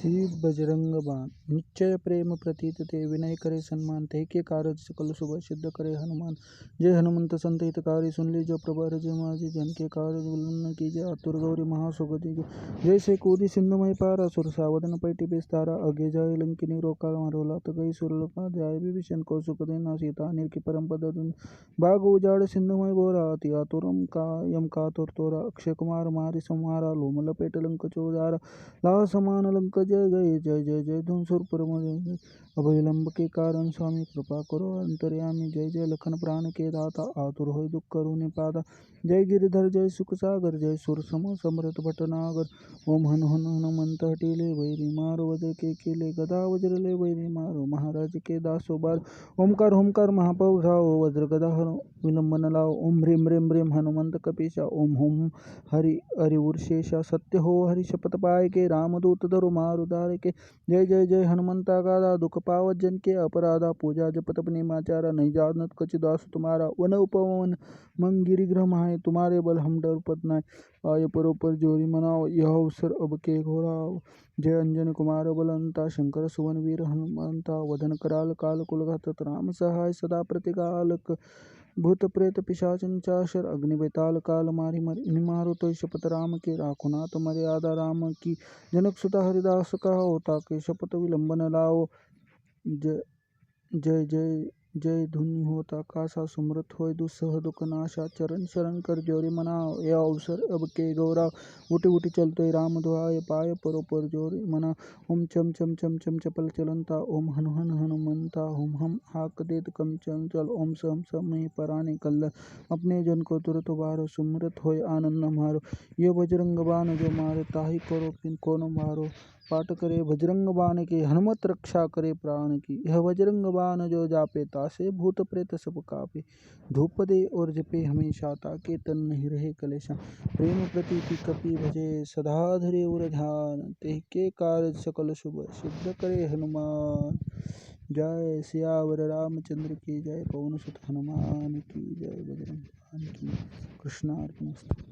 श्री बजरंग बाण निश्चय प्रेम प्रतीत ते विनय करे सन्मान ते के कारज सकल शुभ सिद्ध करे हनुमान। जय हनुमंत संत हितकारी सुन ली जो प्रभु जय माझे जन के कारज विलम्ब कीजिए आतुर गौरी महासुगति जैसे कूदी सिंधु मई पारा सुर सावधन पैटी बेस्तारा अगे जाए लंकिनी रोका मारोला तो गई सुरलोका जाय विभीषण को सुख देना सीता अनिल की परम पद बाग उजाड़ सिंधु मई बोरा अति आतुरम का यम का तुर तोरा अक्षय कुमार मारि संहारा लोम लपेट लंक चौजारा लाह समान लंक जय गए जय जय जय धुन सुरपुर जय अब विलंब के कारण स्वामी कृपा करो अंतर्यामी जय जय लखन प्राण के दाता आतुर हो दुख करू निपाता जय गिरिधर जय सुख सागर जय सुर सम समृत भटनागर ओम हनु हनु हनुमंत हटीले वैरी मारो वज्र के कीले गदा वज्र ले वैरी मारो महाराज के दासो बार ओमकार ओमकार महापौ घाओ वज्र गदा हरो विलंबन लाओ ओम ह्रीम ह्रीम ह्रीम हनुमंत कपीशा ओम होम हरि हरि उर्शेषा सत्य हो हरि शपथ पाए के रामदूत धरो मारु धारे के जय जय जय हनुमंता गादा दुख पावत जन के अपराधा पूजा जपत अपने माचारा नहीं जानत कछु दास तुम्हारा वन उपवन मन गिरिग्रह माहे तुम्हारे बल हम डर पत नाय आय परोपर जोरी मनाओ यह अवसर अब के घोराओ जय अंजन कुमार बलंता शंकर सुवन वीर हनुमंता वदन कराल काल कुलघात राम सहाय सदा प्रतिकालक भूत प्रेत पिशाच चाशर अग्नि बेताल काल मारी मर मारो तो शपथ राम के राखो नाथ मर्यादा राम की जनक सुता हरिदास का होता के शपथ विलंबन लाओ जय जय जय जय धुनि होता कासा सुमृत होय दुस्सह दुख नाशा चरण शरण कर जोरी मनाओ यह अवसर अब के गौरा उठी उठी चलते राम दुआय पाय परोपर जोरी मना ओम चम चम चम चम चपल चलंता ओम हनु हन हनुमंता ओम हम हाक देत कम चंचल ओम सम समय पराने कल्ल अपने जन को तुरत बारो सुमृत होय आनंद मारो ये बजरंग बाण जो मारे ताहि करो किन कोनो मारो पाठ करे बजरंग बाण के हनुमत रक्षा करे प्राण की यह बजरंग बाण जो जापे तासे भूत प्रेत सब कापे धूप दे और जपे हमेशा ताके तन नहीं रहे कलेशा प्रेम प्रीति कपि भजे सदा धरे उर ध्यान ते के कारज सकल शुभ सिद्ध करे हनुमान। जय सियावर रामचंद्र की जय पवन सुत हनुमान की जय बजरंग बाण की कृष्णार्पणमस्तु।